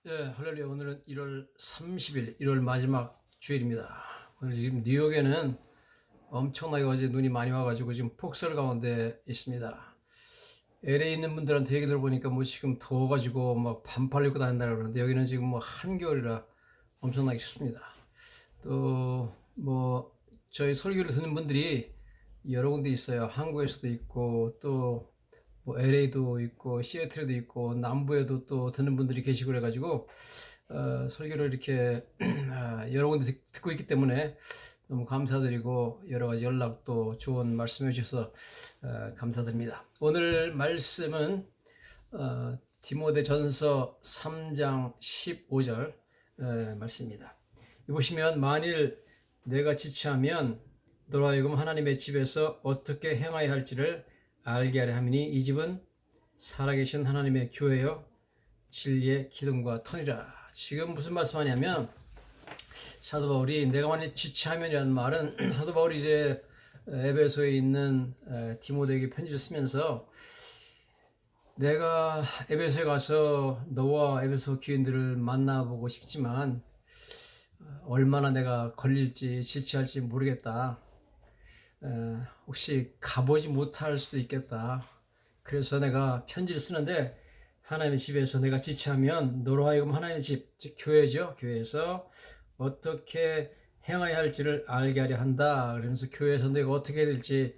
할렐루야. 오늘은 1월 30일, 1월 마지막 주일입니다. 오늘 지금 뉴욕에는 엄청나게 어제 눈이 많이 와가지고 지금 폭설 가운데 있습니다. LA에 있는 분들한테 얘기 들어보니까 뭐 지금 더워가지고 막 반팔 입고 다닌다고 그러는데 여기는 지금 뭐 한겨울이라 엄청나게 춥습니다. 또 뭐 저희 설교를 듣는 분들이 여러 군데 있어요. 한국에서도 있고 또 뭐 LA도 있고 시애틀에도 있고 남부에도 또 듣는 분들이 계시고 그래가지고 설교를 이렇게 여러 군데 듣고 있기 때문에 너무 감사드리고 여러 가지 연락도 좋은 말씀해 주셔서 감사드립니다. 오늘 말씀은 디모데전서 3장 15절 말씀입니다. 보시면 만일 내가 지체하면 너로 하여금 하나님의 집에서 어떻게 행하여야 할지를 알게 하려 함이니 이 집은 살아계신 하나님의 교회요 진리의 기둥과 터니라. 지금 무슨 말씀하냐면 사도 바울이 내가 만일 지체하면이라는 말은 사도 바울이 이제 에베소에 있는 디모데에게 편지를 쓰면서 내가 에베소에 가서 너와 에베소 교인들을 만나보고 싶지만 얼마나 내가 걸릴지 지체할지 모르겠다. 혹시 가보지 못할 수도 있겠다. 그래서 내가 편지를 쓰는데 하나님의 집에서 내가 지체하면 너로 하여금 하나님의 집, 즉 교회죠. 교회에서 어떻게 행해야 할지를 알게 하려 한다. 그러면서 교회에서 내가 어떻게 해야 될지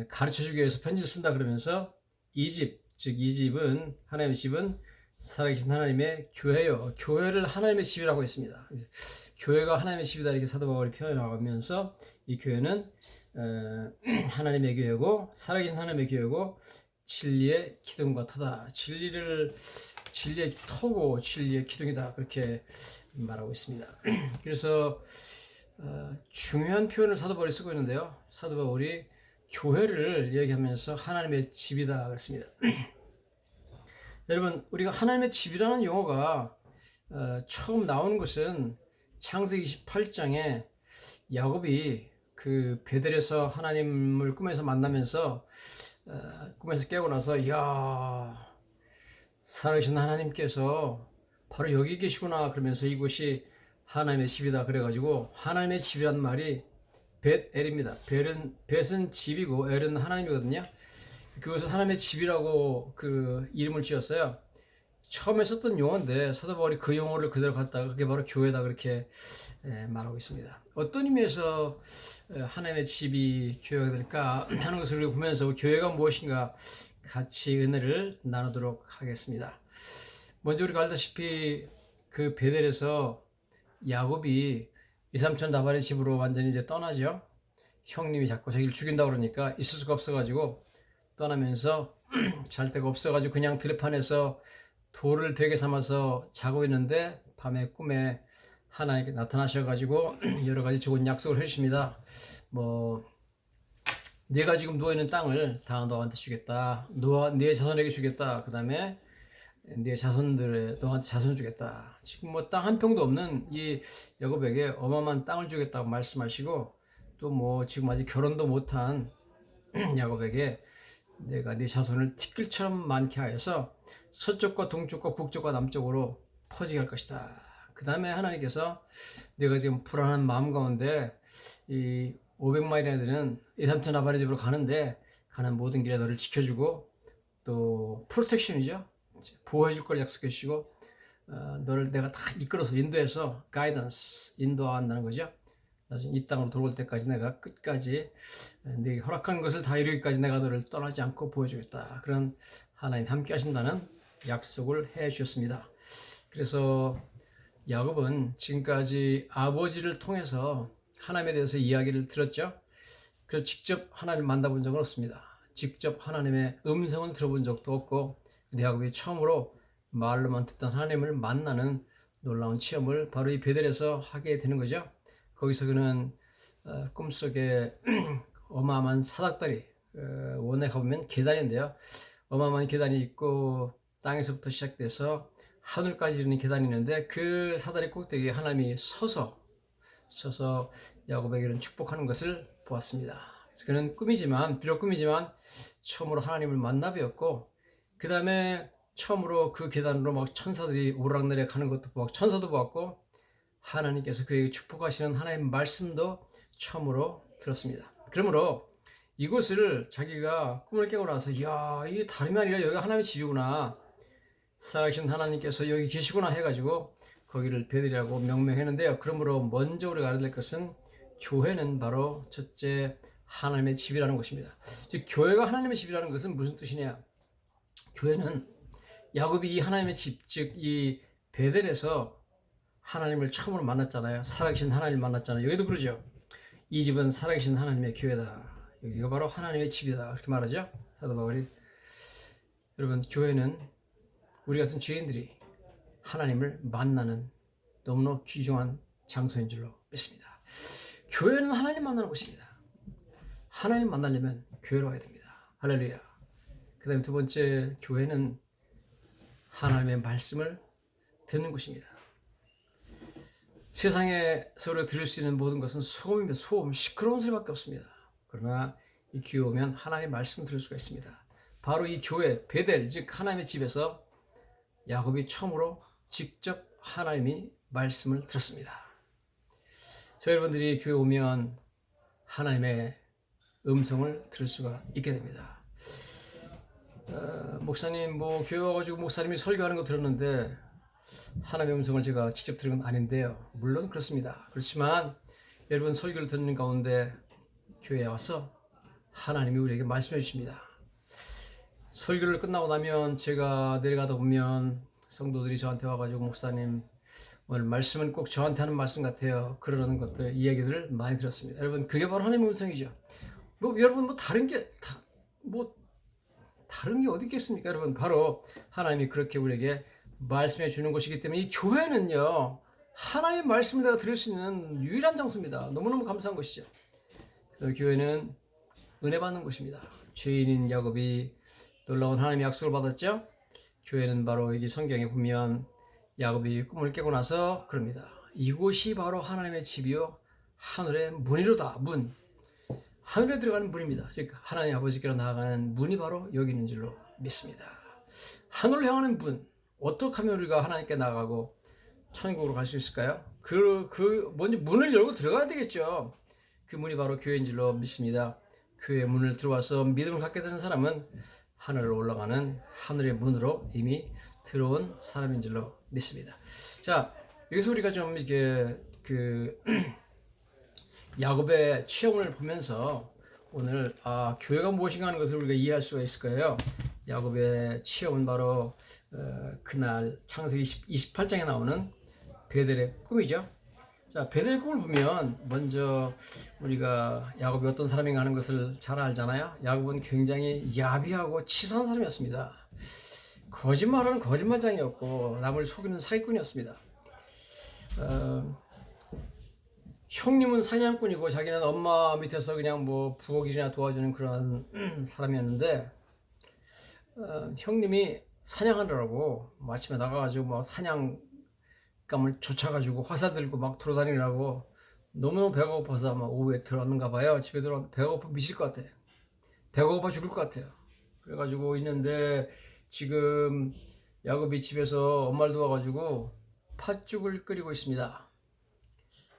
가르쳐주기 위해서 편지를 쓴다. 그러면서 이 집, 즉 이 집은 하나님의 집은 살아계신 하나님의 교회요. 교회를 하나님의 집이라고 했습니다. 교회가 하나님의 집이다 이렇게 사도 바울이 표현하면서 이 교회는 하나님의 교회고 살아계신 하나님의 교회고 진리의 기둥과 터다. 진리의 터고 진리의 기둥이다. 그렇게 말하고 있습니다. 그래서 중요한 표현을 사도 바울이 쓰고 있는데요. 사도 바울이 교회를 얘기하면서 하나님의 집이다 그랬습니다. 여러분, 우리가 하나님의 집이라는 용어가 처음 나오는 것은 창세기 28장에 야곱이 그 베델에서 하나님을 꿈에서 만나면서 꿈에서 깨고 나서 이야 살아계신 하나님께서 바로 여기 계시구나 그러면서 이곳이 하나님의 집이다 그래가지고 하나님의 집이란 말이 벳엘입니다. 벳은 집이고 엘은 하나님이거든요. 그것을 하나님의 집이라고 그 이름을 지었어요. 처음에 썼던 용어인데 사도 바울이 그 용어를 그대로 갖다가 그게 바로 교회다 그렇게 말하고 있습니다. 어떤 의미에서 하나님의 집이 교회가 될까 하는 것을 우리가 보면서 교회가 무엇인가 같이 은혜를 나누도록 하겠습니다. 먼저 우리가 알다시피 그 베델에서 야곱이 이삼촌 라반의 집으로 완전히 이제 떠나죠. 형님이 자꾸 자기를 죽인다고 그러니까 있을 수가 없어가지고 떠나면서 잘 데가 없어가지고 그냥 들판에서 돌을 베개 삼아서 자고 있는데 밤에 꿈에 하나님께 나타나셔가지고 여러 가지 좋은 약속을 해주십니다. 뭐 네가 지금 누워있는 땅을 다 너한테 주겠다. 네 자손에게 주겠다. 그 다음에 네 자손들에 너한테 자손 주겠다. 지금 뭐 땅 한 평도 없는 이 야곱에게 어마어마한 땅을 주겠다고 말씀하시고 또 뭐 지금 아직 결혼도 못한 야곱에게 내가 네 자손을 티끌처럼 많게 하여서 서쪽과 동쪽과 북쪽과 남쪽으로 퍼지게 할 것이다. 그 다음에 하나님께서 내가 지금 불안한 마음 가운데 이 500마일이나 되는 이삼촌 아바의 집으로 가는데 가는 모든 길에 너를 지켜주고 또 프로텍션이죠. 보호해줄 걸 약속해 주시고 너를 내가 다 이끌어서 인도해서 가이던스 인도한다는 거죠. 나중에 이 땅으로 돌아올 때까지 내가 끝까지 네게 허락한 것을 다 이루기까지 내가 너를 떠나지 않고 보여주겠다. 그런 하나님 함께 하신다는 약속을 해 주셨습니다. 그래서 야곱은 지금까지 아버지를 통해서 하나님에 대해서 이야기를 들었죠. 그래서 직접 하나님을 만나본 적은 없습니다. 직접 하나님의 음성을 들어본 적도 없고 야곱이 처음으로 말로만 듣던 하나님을 만나는 놀라운 체험을 바로 이 베델에서 하게 되는 거죠. 거기서 그는 꿈속에 어마어마한 사닥다리, 원에 가보면 계단인데요. 어마어마한 계단이 있고 땅에서부터 시작돼서 하늘까지 이르는 계단이 있는데 그 사다리 꼭대기에 하나님이 서서 야곱에게는 축복하는 것을 보았습니다. 그래서 그는 비록 꿈이지만 처음으로 하나님을 만나 뵈었고 그 다음에 처음으로 그 계단으로 막 천사들이 오르락내리락 하는 것도 보았고, 천사도 보았고, 하나님께서 그에게 축복하시는 하나님의 말씀도 처음으로 들었습니다. 그러므로 이곳을 자기가 꿈을 깨고 나서, 이야, 이게 다름이 아니라 여기가 하나님의 집이구나, 살아계신 하나님께서 여기 계시구나 해가지고 거기를 베들이라고 명명했는데요. 그러므로 먼저 우리가 알아야 될 것은, 교회는 바로 첫째 하나님의 집이라는 것입니다. 즉 교회가 하나님의 집이라는 것은 무슨 뜻이냐? 교회는 야곱이 이 하나님의 집, 즉 이 베델에서 하나님을 처음으로 만났잖아요. 살아계신 하나님을 만났잖아요. 여기도 그러죠. 이 집은 살아계신 하나님의 교회다. 여기가 바로 하나님의 집이다. 그렇게 말하죠. 사도 바울이. 여러분, 교회는 우리 같은 죄인들이 하나님을 만나는 너무나 귀중한 장소인 줄로 믿습니다. 교회는 하나님 만나는 곳입니다. 하나님 만나려면 교회로 와야 됩니다. 할렐루야. 그 다음에 두 번째, 교회는 하나님의 말씀을 듣는 곳입니다. 세상에서 우리가 들을 수 있는 모든 것은 소음이며 소음, 시끄러운 소리밖에 없습니다. 그러나 이 교회 오면 하나님의 말씀을 들을 수가 있습니다. 바로 이 교회, 베델, 즉 하나님의 집에서 야곱이 처음으로 직접 하나님이 말씀을 들었습니다. 저 여러분들이 교회 오면 하나님의 음성을 들을 수가 있게 됩니다. 목사님, 교회 와가지고 목사님이 설교하는 거 들었는데 하나님의 음성을 제가 직접 들은 건 아닌데요. 물론 그렇습니다. 그렇지만 여러분, 설교를 듣는 가운데 교회에 와서 하나님이 우리에게 말씀해 주십니다. 설교를 끝나고 나면 제가 내려가다 보면 성도들이 저한테 와가지고, 목사님, 오늘 말씀은 꼭 저한테 하는 말씀 같아요, 그러는 것들, 이야기들을 많이 들었습니다. 여러분, 그게 바로 하나님의 음성이죠. 여러분, 다른 게 어디 있겠습니까? 여러분, 바로 하나님이 그렇게 우리에게 말씀해 주는 것이기 때문에 이 교회는요, 하나님의 말씀을 내가 들을 수 있는 유일한 장소입니다. 너무너무 감사한 것이죠. 교회는 은혜 받는 곳입니다. 죄인인 야곱이 놀라운 하나님의 약속을 받았죠. 교회는 바로 여기 성경에 보면 야곱이 꿈을 깨고 나서 그럽니다. 이곳이 바로 하나님의 집이요 하늘의 문이로다. 문, 하늘에 들어가는 문입니다. 즉 하나님 아버지께로 나아가는 문이 바로 여기 있는 줄로 믿습니다. 하늘을 향하는 문, 어떻게 하면 우리가 하나님께 나아가고 천국으로 갈 수 있을까요? 먼저 문을 열고 들어가야 되겠죠. 그 문이 바로 교회인 줄로 믿습니다. 교회 문을 들어와서 믿음을 갖게 되는 사람은 하늘로 올라가는 하늘의 문으로 이미 들어온 사람인 줄로 믿습니다. 자, 여기서 우리가 좀 이렇게 야곱의 체험을 보면서 오늘 교회가 무엇인가 하는 것을 우리가 이해할 수가 있을 거예요. 야곱의 체험은 바로 그날 창세기 28장에 나오는 베델의 꿈이죠. 자, 베델의 꿈을 보면 먼저 우리가 야곱이 어떤 사람인가 하는 것을 잘 알잖아요. 야곱은 굉장히 야비하고 치사한 사람이었습니다. 거짓말하는 거짓말장이었고 남을 속이는 사기꾼이었습니다. 형님은 사냥꾼이고 자기는 엄마 밑에서 그냥 부엌일이나 도와주는 그런 사람이었는데, 형님이 사냥하느라고 아침에 나가가지고 사냥감을 쫓아가지고 화살 들고 막 돌아다니느라고 너무너무 배가 고파서 아마 오후에 들어왔는가 봐요. 집에 들어왔는데 배가 고파 미칠 것 같아. 배가 고파 죽을 것 같아요. 그래가지고 있는데 지금 야곱이 집에서 엄마를 도와가지고 팥죽을 끓이고 있습니다.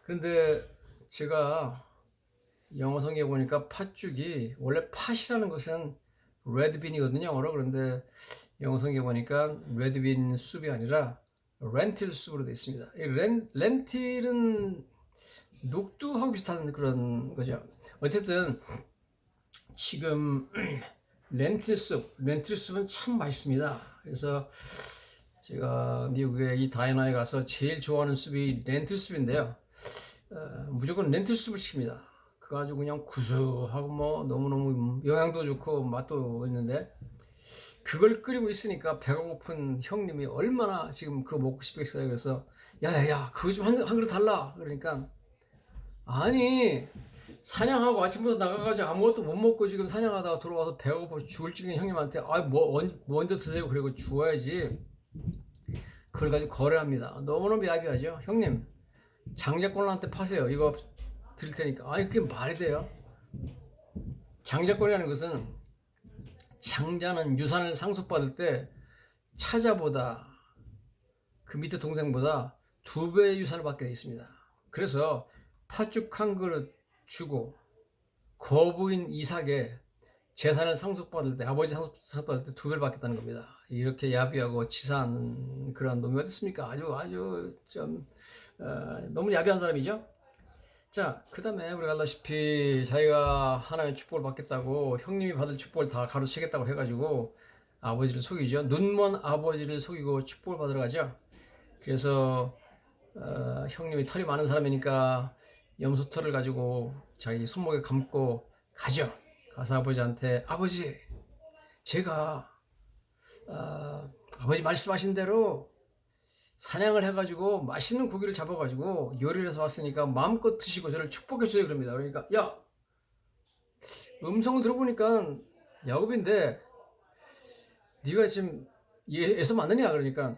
그런데 제가 영어 성경에 보니까 팥죽이, 원래 팥이라는 것은 레드빈이거든요, 영어로. 그런데 영어 성경에 보니까 레드빈 숲이 아니라 렌틸 숲으로 되어 있습니다. 렌틸은 녹두하고 비슷한 그런 거죠. 어쨌든 지금 렌틸 숲은 참 맛있습니다. 그래서 제가 미국의 이 다이나에 가서 제일 좋아하는 숲이 렌틸 숲인데요. 무조건 렌틸 숲을 시킵니다. 그거 가지고 그냥 구수하고 너무너무 영양도 좋고 맛도 있는데, 그걸 끓이고 있으니까 배가 고픈 형님이 얼마나 지금 그거 먹고 싶겠어요. 그래서 야야야, 그거 좀 한 그릇 달라. 그러니까, 아니 사냥하고 아침부터 나가가지고 아무것도 못 먹고 지금 사냥하다가 돌아와서 배가 고파 죽을 지경인 형님한테 먼저 드세요. 그리고 주어야지. 그걸 가지고 거래합니다. 너무너무 야비하죠. 형님, 장자권한테 파세요. 이거 드릴 테니까. 아니, 그게 말이 돼요? 장자권이라는 것은, 장자는 유산을 상속받을 때 차자보다 그 밑에 동생보다 2배의 유산을 받게 되어 있습니다. 그래서 팥죽 한 그릇 주고 거부인 이삭의 재산을 상속받을 때, 아버지 상속받을 때 2배를 받겠다는 겁니다. 이렇게 야비하고 치사한 그런 놈이 어디 있습니까? 아주 좀 너무 야비한 사람이죠. 자, 그 다음에 우리가 알다시피 자기가 하나님의 축복을 받겠다고 형님이 받을 축복을 다 가로채겠다고 해가지고 아버지를 속이죠. 눈먼 아버지를 속이고 축복을 받으러 가죠. 그래서 형님이 털이 많은 사람이니까 염소털을 가지고 자기 손목에 감고 가죠. 가서 아버지한테, 아버지, 제가 아버지 말씀하신 대로 사냥을 해가지고 맛있는 고기를 잡아가지고 요리를 해서 왔으니까 마음껏 드시고 저를 축복해 주세요. 그럽니다. 그러니까, 야, 음성을 들어보니까 야곱인데 네가 지금 에서 맞느냐? 그러니까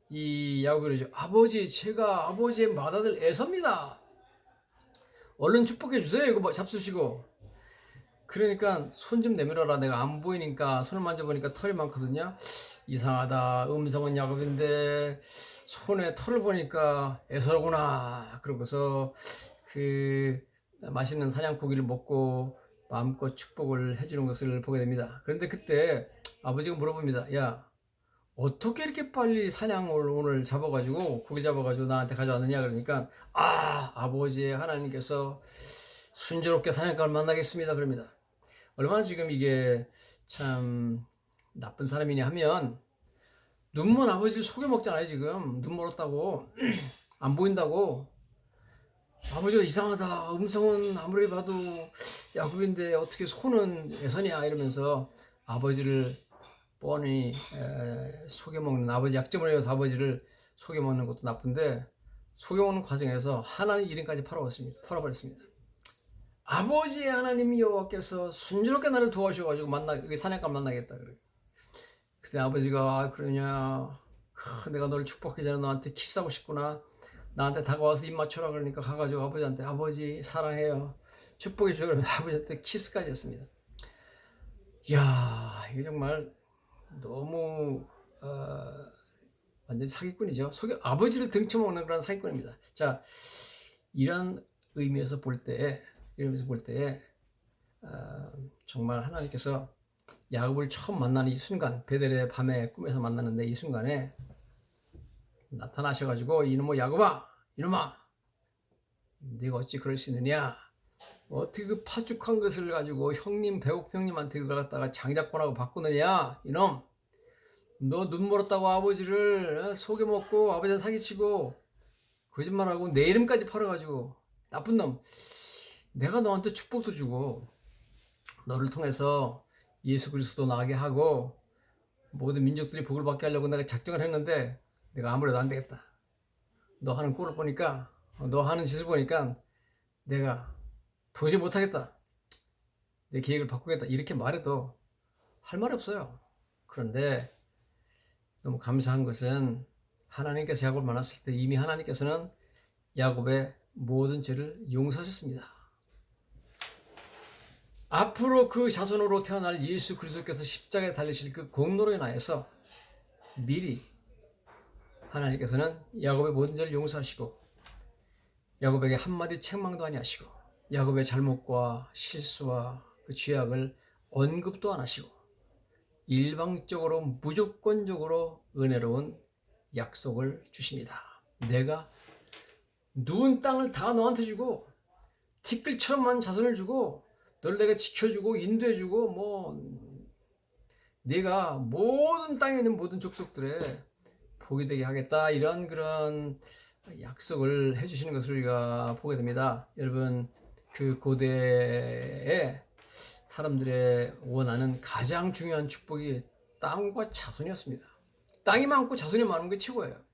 이 야곱이 그러죠. 아버지, 제가 아버지의 맏아들 에서입니다. 얼른 축복해 주세요. 이거 뭐 잡수시고. 그러니까 손 좀 내밀어라. 내가 안 보이니까 손을 만져보니까 털이 많거든요. 이상하다. 음성은 야곱인데 손에 털을 보니까 에서구나. 그러고서 그 맛있는 사냥고기를 먹고 마음껏 축복을 해주는 것을 보게 됩니다. 그런데 그때 아버지가 물어봅니다. 야, 어떻게 이렇게 빨리 사냥을 오늘 잡아가지고 고기 잡아가지고 나한테 가져왔느냐? 그러니까 아버지의 하나님께서 순조롭게 사냥감을 만나겠습니다. 그럽니다. 얼마나 지금 이게 참 나쁜 사람이냐 하면 눈먼 아버지를 속여 먹잖아요. 지금 눈 멀었다고 안 보인다고 아버지가 이상하다. 음성은 아무리 봐도 야곱인데 어떻게 손은 에서냐 이러면서 아버지를 뻔히 속여먹는, 아버지 약점을 해서 아버지를 속여먹는 것도 나쁜데 속여먹는 과정에서 하나님 이름까지 팔아버렸습니다. 아버지의 하나님 여호와께서 순조롭게 나를 도와주셔가지고 사냥감 만나겠다 그래. 그때 아버지가 그러냐, 내가 너를 축복하기 전에 너한테 키스하고 싶구나. 나한테 다가와서 입 맞춰라 그러니까 가가지고 아버지한테, 아버지 사랑해요, 축복해 주세요. 그러면 아버지한테 키스까지 했습니다. 이야, 이게 정말 너무 완전 사기꾼이죠. 아버지를 등쳐먹는 그런 사기꾼입니다. 자, 이런 의미에서 볼 때 정말 하나님께서 야곱을 처음 만나는 이 순간, 베델의 밤에 꿈에서 만나는데 이 순간에 나타나셔가지고, 이놈의 야곱아, 이놈아, 네가 어찌 그럴 수 있느냐? 어떻게 그 파죽한 것을 가지고 배고픈 형님한테 그걸 갖다가 장자권하고 바꾸느냐? 이놈, 너 눈 멀었다고 아버지를 속여먹고 아버지한테 사기치고 거짓말하고 내 이름까지 팔아가지고 나쁜 놈. 내가 너한테 축복도 주고 너를 통해서 예수 그리스도 나게 하고 모든 민족들이 복을 받게 하려고 내가 작정을 했는데 내가 아무래도 안 되겠다. 너 하는 꼴을 보니까, 너 하는 짓을 보니까 내가 도저히 못하겠다. 내 계획을 바꾸겠다. 이렇게 말해도 할 말이 없어요. 그런데 너무 감사한 것은 하나님께서 야곱을 만났을 때 이미 하나님께서는 야곱의 모든 죄를 용서하셨습니다. 앞으로 그 자손으로 태어날 예수 그리스도께서 십자가에 달리실 그 공로로 인하여서 미리 하나님께서는 야곱의 모든 죄를 용서하시고 야곱에게 한마디 책망도 아니하시고 야곱의 잘못과 실수와 그 죄악을 언급도 안 하시고 일방적으로 무조건적으로 은혜로운 약속을 주십니다. 내가 누운 땅을 다 너한테 주고 티끌처럼만 자손을 주고 너를 내가 지켜주고 인도해주고 내가 모든 땅에 있는 모든 족속들에 복이 되게 하겠다, 이런 그런 약속을 해주시는 것을 우리가 보게 됩니다. 여러분, 그 고대의 사람들의 원하는 가장 중요한 축복이 땅과 자손이었습니다. 땅이 많고 자손이 많은 게 최고예요.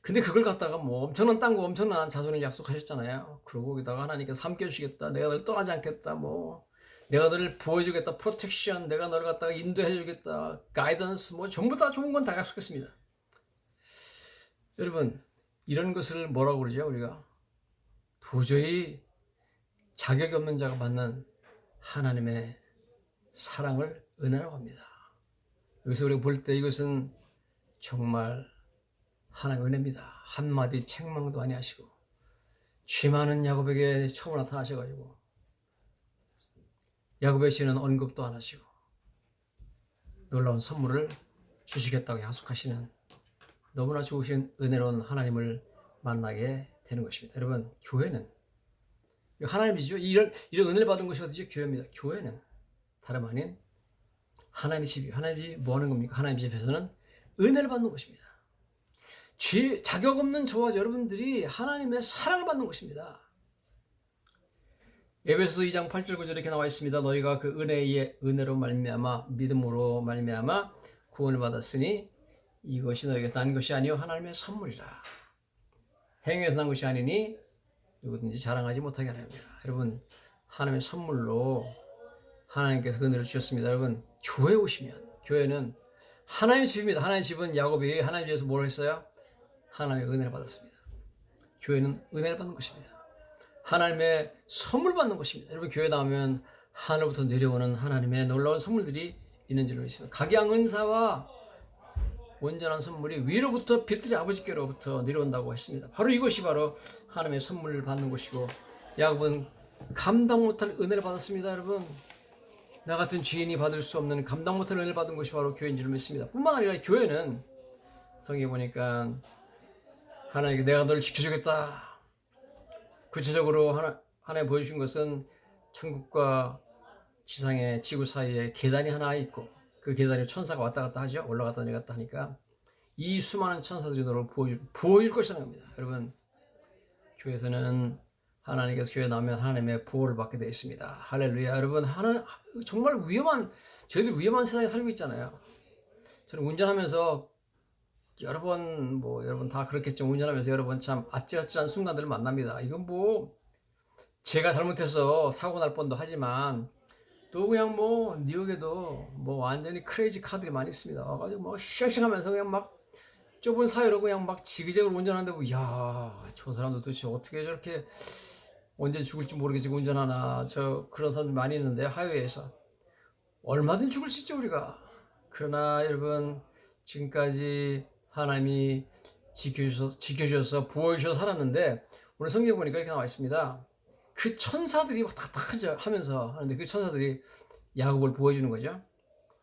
근데 그걸 갖다가 엄청난 땅과 엄청난 자손을 약속하셨잖아요. 그러고 거기다가 하나님께서 함께 해주시겠다, 내가 너를 떠나지 않겠다, 내가 너를 보여주겠다, 프로텍션, 내가 너를 갖다가 인도해주겠다, 가이던스, 전부 다 좋은 건 다 약속했습니다. 여러분, 이런 것을 뭐라고 그러죠? 우리가 도저히 자격이 없는 자가 받는 하나님의 사랑을 은혜라고 합니다. 여기서 우리가 볼 때 이것은 정말 하나님의 은혜입니다. 한마디 책망도 아니하시고 죄 많은 야곱에게 처음 나타나셔가지고 야곱의 죄는 언급도 안 하시고 놀라운 선물을 주시겠다고 약속하시는 너무나 좋으신 은혜로운 하나님을 만나게 되는 것입니다. 여러분, 교회는 하나님이죠. 이런 은혜를 받은 것이 어디죠? 교회입니다. 교회는 다름 아닌 하나님의 집이, 하나님이 뭐 하는 겁니까? 하나님의 집에서는 은혜를 받는 것입니다. 자격 없는 저와 여러분들이 하나님의 사랑을 받는 것입니다. 에베소서 2장 8절 9절에 이렇게 나와 있습니다. 너희가 그 은혜로 말미암아 믿음으로 말미암아 구원을 받았으니 이것이 너희에게서 난 것이 아니요 하나님의 선물이라. 행위에서 난 것이 아니니 누구든지 자랑하지 못하게 하라 합니다. 여러분, 하나님의 선물로 하나님께서 그 은혜를 주셨습니다. 여러분, 교회에 오시면 교회는 하나님의 집입니다. 하나님의 집은 야곱이 하나님 집에서 뭘 했어요? 하나님의 은혜를 받았습니다. 교회는 은혜를 받는 것입니다. 하나님의 선물 받는 것입니다. 여러분, 교회 나오면 하늘부터 내려오는 하나님의 놀라운 선물들이 있는 줄로 있습니다. 각양 은사와 온전한 선물이 위로부터 빛들의 아버지께로부터 내려온다고 했습니다. 바로 이것이 바로 하나님의 선물을 받는 것이고, 야곱은 감당 못할 은혜를 받았습니다. 여러분, 나 같은 죄인이 받을 수 없는 감당 못할 은혜를 받은 것이 바로 교회인 줄 믿습니다. 뿐만 아니라 교회는 성경에 보니까 하나님께 내가 너를 지켜주겠다. 구체적으로 하나님 보여주신 것은 천국과 지상의 지구 사이에 계단이 하나 있고 그 계단에 천사가 왔다 갔다 하죠. 올라갔다 내려갔다 하니까 이 수많은 천사들이 너를 보여줄 것이라는 겁니다. 여러분, 교회에서는 하나님께서 교회 나오면 하나님의 보호를 받게 되어 있습니다. 할렐루야. 여러분, 정말 저희들 위험한 세상에 살고 있잖아요. 저는 운전하면서 여러분 다 그렇겠지만 운전하면서 여러 번 참 아찔아찔한 순간들을 만납니다. 이건 제가 잘못해서 사고 날 뻔도 하지만 또 그냥 뉴욕에도 완전히 크레이지 카들이 많이 있습니다. 와가지고 쉐싱하면서 그냥 좁은 사이로 그냥 지그재그로 운전하는데 저 사람들 도대체 어떻게 저렇게 언제 죽을지 모르겠지만 운전하나. 그런 사람들 많이 있는데 하이웨이에서 얼마든 죽을 수 있죠 우리가. 그러나 여러분, 지금까지 하나님이 지켜주셔서 보호해주셔서 살았는데 오늘 성경에 보니까 이렇게 나와 있습니다. 그 천사들이 탁탁 하면서 하는데 그 천사들이 야곱을 보호해주는 거죠.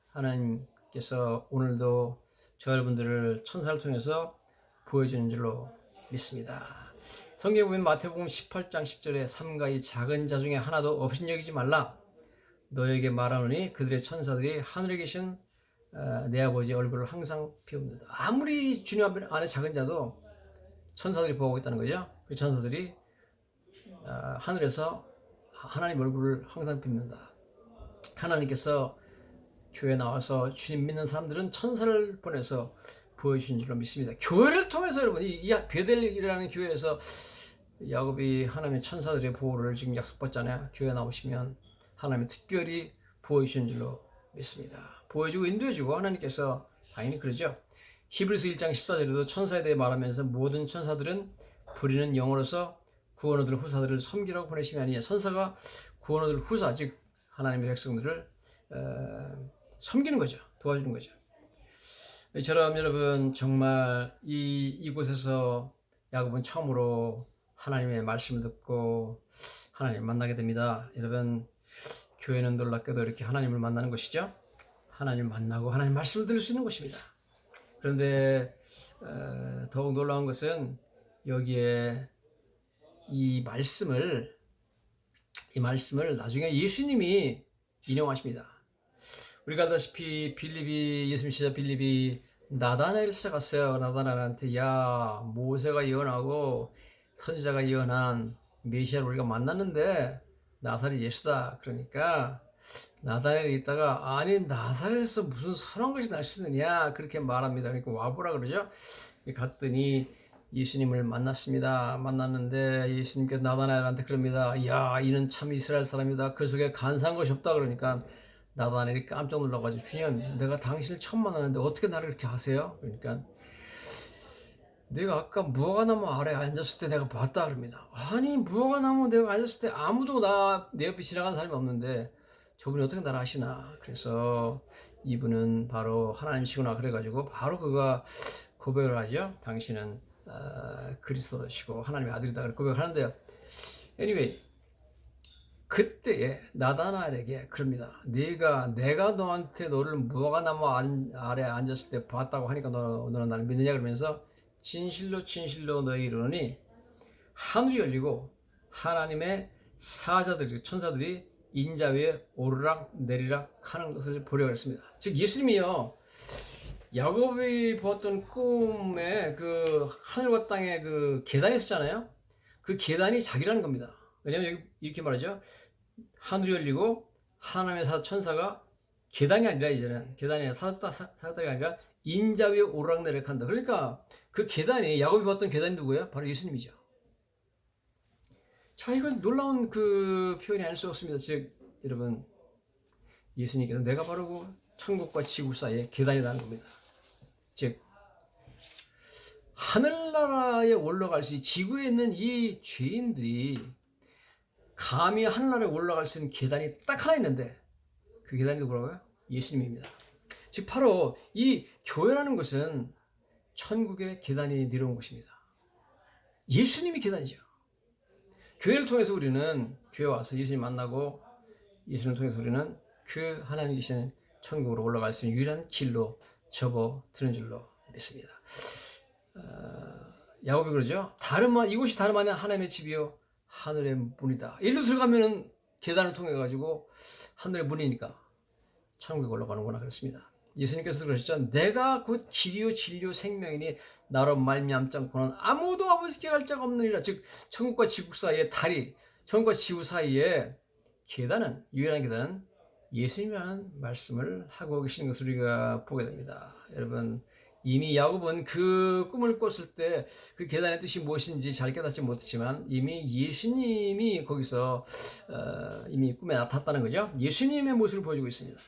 하나님께서 오늘도 저 여러분들을 천사를 통해서 보여주는 줄로 믿습니다. 성경에 보면 마태복음 18장 10절에 삼가 이 작은 자 중에 하나도 업신여기지 말라. 너에게 말하노니 그들의 천사들이 하늘에 계신 내 아버지의 얼굴을 항상 비웁니다. 아무리 주님 안에 작은 자도 천사들이 보호하고 있다는 거죠. 그 천사들이 하늘에서 하나님 얼굴을 항상 빕니다. 하나님께서 교회에 나와서 주님 믿는 사람들은 천사를 보내서 보여주신 줄로 믿습니다. 교회를 통해서 여러분, 이 베델이라는 교회에서 야곱이 하나님의 천사들의 보호를 지금 약속받잖아요. 교회에 나오시면 하나님이 특별히 보여주신 줄로 믿습니다. 보여주고 인도해주고 하나님께서 당연히 그러죠. 히브리서 1장 14절에도 천사에 대해 말하면서 모든 천사들은 부리는 영으로서 구원 얻을 후사들을 섬기라고 보내심이 아니냐. 천사가 구원 얻을 후사, 즉 하나님의 백성들을 섬기는 거죠. 도와주는 거죠. 이처럼 여러분, 정말 이곳에서 야곱은 처음으로 하나님의 말씀을 듣고 하나님을 만나게 됩니다. 여러분, 교회는 놀랍게도 이렇게 하나님을 만나는 것이죠. 하나님을 만나고 하나님 말씀을 들을 수 있는 곳입니다. 그런데 더욱 놀라운 것은 여기에 이 말씀을 나중에 예수님이 인용하십니다. 우리가 알다시피 예수님 시자 빌립이 나다나엘을 찾아갔어요. 나다나엘한테 모세가 예언하고 선지자가 예언한 메시아를 우리가 만났는데 나사렛 예수다. 그러니까 나다나엘이 있다가 아니 나사렛에서 무슨 선한 것이 날 수 있느냐 그렇게 말합니다. 그러니까 와보라 그러죠. 갔더니 예수님을 만났는데 예수님께서 나다나엘한테 그럽니다. 이는 참 이스라엘 사람이다. 그 속에 간사한 것이 없다. 그러니까 나다나엘이 깜짝 놀라가지고 주님, 내가 당신을 처음 만났는데 어떻게 나를 이렇게 하세요? 그러니까 내가 아까 무화과나무 아래 앉았을 때 내가 봤다 그럽니다. 아니 무화과나무 내가 앉았을 때 아무도 내 옆에 지나가는 사람이 없는데 저분이 어떻게 나를 아시나. 그래서 이분은 바로 하나님이시구나. 그래가지고 바로 그가 고백을 하죠. 당신은 그리스도시고 하나님의 아들이다. 그렇게 고백을 하는데요. anyway, 그때에 나다나엘에게 그럽니다. 내가 너한테 너를 무화과나무 아래 앉았을 때 봤다고 하니까 너는 나를 믿느냐. 그러면서 진실로 진실로 너희 이르노니 하늘이 열리고 하나님의 사자들이, 천사들이 인자 위에 오르락 내리락 하는 것을 보려고 했습니다. 즉 예수님이요, 야곱이 보았던 꿈에 그 하늘과 땅에 그 계단이 있었잖아요. 그 계단이 자기라는 겁니다. 왜냐면 여기 이렇게 말하죠. 하늘이 열리고 하나님의 천사가, 계단이 아니라 이제는 계단이 아니라 사자가 아니라 인자 위에 오르락내리락 한다. 그러니까 그 계단이, 야곱이 봤던 계단이 누구예요? 바로 예수님이죠. 자, 이건 놀라운 그 표현이 아닐 수 없습니다. 즉 여러분, 예수님께서 내가 바로 그 천국과 지구 사이에 계단이라는 겁니다. 즉 하늘나라에 올라갈 수, 지구에 있는 이 죄인들이 감히 하늘나라에 올라갈 수 있는 계단이 딱 하나 있는데, 그 계단이 누구라고요? 예수님입니다. 즉 바로 이 교회라는 것은 천국의 계단이 내려온 곳입니다. 예수님이 계단이죠. 교회를 통해서 우리는, 교회 와서 예수님 만나고 예수님을 통해서 우리는 그 하나님이 계시는 천국으로 올라갈 수 있는 유일한 길로 접어드는 줄로 믿습니다. 야곱이 그러죠. 이곳이 다름 아닌 하나님의 집이요 하늘의 문이다. 일로 들어가면은 계단을 통해 가지고 하늘의 문이니까 천국에 올라가는구나. 그렇습니다. 예수님께서 그러셨죠. 내가 곧 길이요 진리요 생명이니 나로 말미암지 않고는 아무도 아버지께 갈 자가 없느니라. 즉 천국과 지구 사이의 다리, 천국과 지구 사이의 계단은, 유일한 계단은 예수님이라는 말씀을 하고 계시는 것을 우리가 보게 됩니다. 여러분, 이미 야곱은 그 꿈을 꿨을 때 그 계단의 뜻이 무엇인지 잘 깨닫지 못했지만 이미 예수님이 거기서 이미 꿈에 나타났다는 거죠. 예수님의 모습을 보여주고 있습니다.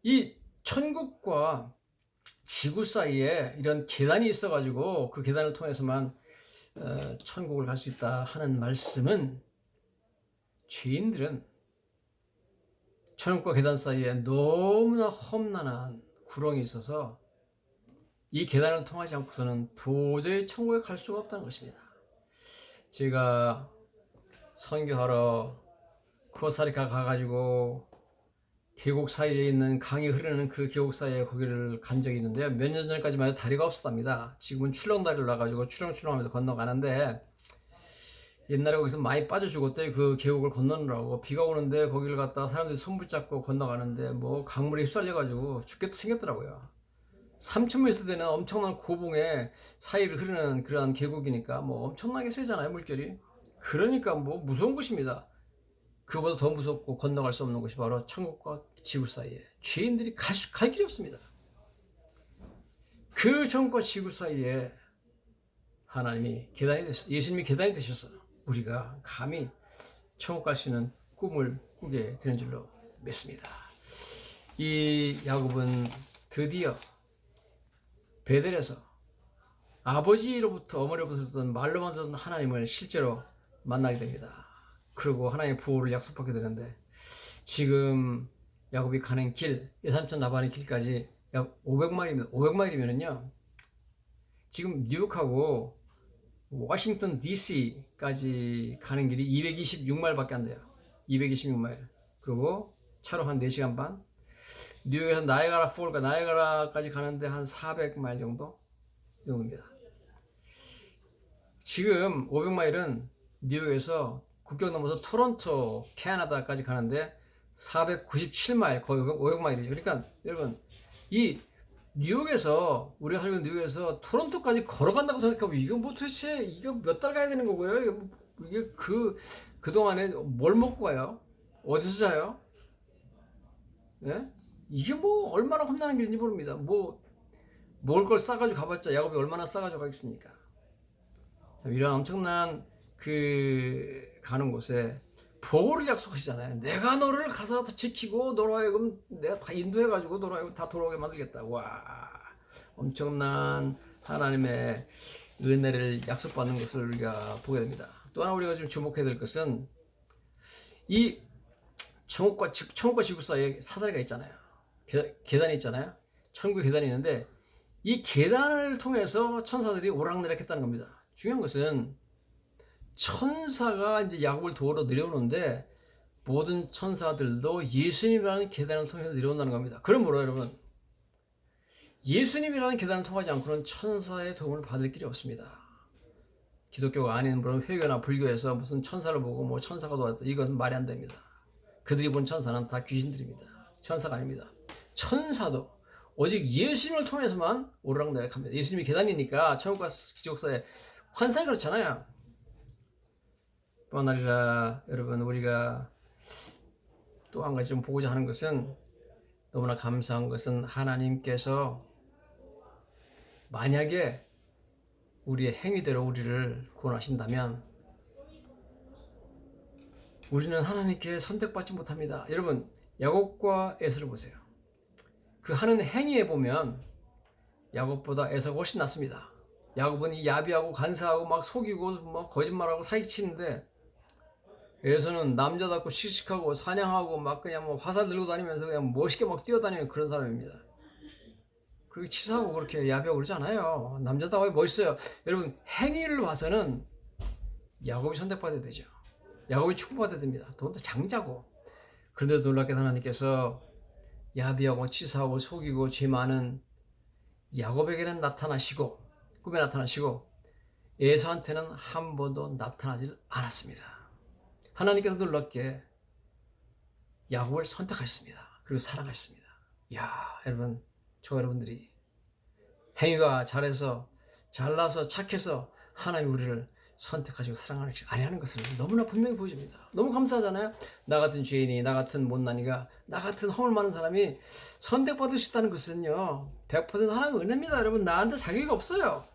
이 천국과 지구 사이에 이런 계단이 있어가지고 그 계단을 통해서만 천국을 갈 수 있다 하는 말씀은, 죄인들은 천국과 계단 사이에 너무나 험난한 구렁이 있어서 이 계단을 통하지 않고서는 도저히 천국에 갈 수가 없다는 것입니다. 제가 선교하러 코스타리카 가가지고 계곡 사이에 있는 강이 흐르는 그 계곡 사이에 거기를 간 적이 있는데요. 몇 년 전까지만 해도 다리가 없었답니다. 지금은 출렁다리를 놔가지고 출렁출렁하면서 건너가는데, 옛날에 거기서 많이 빠져 죽었대. 그 계곡을 건너느라고. 비가 오는데 거기를 갔다가 사람들이 손 붙잡고 건너가는데 뭐 강물에 휩쓸려가지고 죽겠다 생겼더라고요. 3,000m 되는 엄청난 고봉의 사이를 흐르는 그러한 계곡이니까 뭐 엄청나게 세잖아요, 물결이. 그러니까 뭐 무서운 곳입니다. 그보다 더 무섭고 건너갈 수 없는 곳이 바로 천국과 지구 사이에 죄인들이 갈 길이 없습니다. 그 천국과 지구 사이에 하나님이 예수님이 계단이 되셔서 우리가 감히 천국 갈 수 있는 꿈을 꾸게 되는 줄로 믿습니다. 이 야곱은 드디어 베델에서 아버지로부터, 어머니로부터 듣던 말로만 듣던 하나님을 실제로 만나게 됩니다. 그리고 하나님의 보호를 약속받게 되는데, 지금 야곱이 가는 길, 예삼촌 나바는 길까지 약 500마일입니다. 500마일이면은요, 지금 뉴욕하고 워싱턴 DC까지 가는 길이 226마일밖에 안 돼요. 226마일. 그리고 차로 한 4시간 반. 뉴욕에서 나이아가라까지 가는데 한 400마일 정도입니다. 지금 500마일은 뉴욕에서 국경 넘어서 토론토, 캐나다까지 가는데 497마일, 거의 500마일이죠. 그러니까 여러분, 이 뉴욕에서, 우리가 살고 있는 뉴욕에서 토론토까지 걸어간다고 생각하면 이거 뭐 도대체 이거 몇 달 가야 되는 거고요. 이게 그동안에 뭘 먹고 가요? 어디서 자요? 예? 이게 뭐 얼마나 험난한 길인지 모릅니다. 뭐 먹을 걸 싸가지고 가봤자 야곱이 얼마나 싸가지고 가겠습니까? 이런 엄청난 가는 곳에 보호를 약속하시잖아요. 내가 너를 가서 지키고 너로 하여금 내가 다 인도해가지고 너로 하여금 다 돌아오게 만들겠다. 와, 엄청난 하나님의 은혜를 약속받는 것을 우리가 보게 됩니다. 또 하나 우리가 지금 주목해야 될 것은, 이 천국과 지구 사이에 사다리가 있잖아요. 계단이 있잖아요. 천국의 계단이 있는데 이 계단을 통해서 천사들이 오락내락했다는 겁니다. 중요한 것은 천사가 이제 야곱을 도우러 내려오는데 모든 천사들도 예수님이라는 계단을 통해서 내려온다는 겁니다. 그러므로 여러분, 예수님이라는 계단을 통하지 않고는 천사의 도움을 받을 길이 없습니다. 기독교가 아닌 그런 회교나 불교에서 무슨 천사를 보고 뭐 천사가 도왔다, 이건 말이 안 됩니다. 그들이 본 천사는 다 귀신들입니다. 천사가 아닙니다. 천사도 오직 예수님을 통해서만 오르락내락합니다. 예수님이 계단이니까 천국과 지옥 사이에 환상이 그렇잖아요. 뿐 아니라 여러분, 우리가 또 한 가지 좀 보고자 하는 것은, 너무나 감사한 것은 하나님께서 만약에 우리의 행위대로 우리를 구원하신다면 우리는 하나님께 선택받지 못합니다. 여러분, 야곱과 에서를 보세요. 그 하는 행위에 보면 야곱보다 에서가 훨씬 낫습니다. 야곱은 이 야비하고 간사하고 막 속이고 막 거짓말하고 사기치는데, 에서는 남자답고 씩씩하고 사냥하고 막 그냥 뭐 화살 들고 다니면서 그냥 멋있게 막 뛰어다니는 그런 사람입니다. 그렇게 치사하고 그렇게 야비하고 그러지 않아요. 남자다워 멋있어요. 여러분, 행위를 봐서는 야곱이 선택받아야 되죠. 야곱이 축복받아야 됩니다. 더군다나 장자고. 그런데 놀랍게도 하나님께서 야비하고 치사하고 속이고 죄 많은 야곱에게는 나타나시고, 꿈에 나타나시고, 에서한테는 한 번도 나타나질 않았습니다. 하나님께서 놀랍게 야곱을 선택하셨습니다. 그리고 사랑하셨습니다. 이야, 여러분, 저 여러분들이 행위가 잘해서, 잘나서, 착해서 하나님이 우리를 선택하시고 사랑하지 아니하는 것을 너무나 분명히 보여줍니다. 너무 감사하잖아요. 나 같은 죄인이, 나 같은 못난이가, 나 같은 허물 많은 사람이 선택받을 수 있다는 것은요, 100% 하나님의 은혜입니다. 여러분, 나한테 자격이 없어요.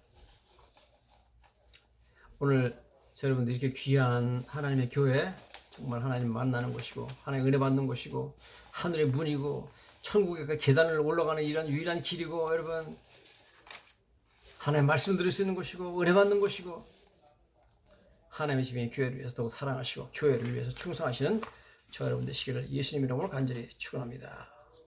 오늘 여러분들 이렇게 귀한 하나님의 교회, 정말 하나님 만나는 곳이고 하나님 은혜 받는 곳이고 하늘의 문이고 천국의 계단을 올라가는 이런 유일한 길이고, 여러분, 하나님 말씀 들을 수 있는 곳이고 은혜 받는 곳이고, 하나님의 집에 교회를 위해서 더욱 사랑하시고 교회를 위해서 충성하시는 저 여러분 되시기를 예수님 이름으로 간절히 축원합니다.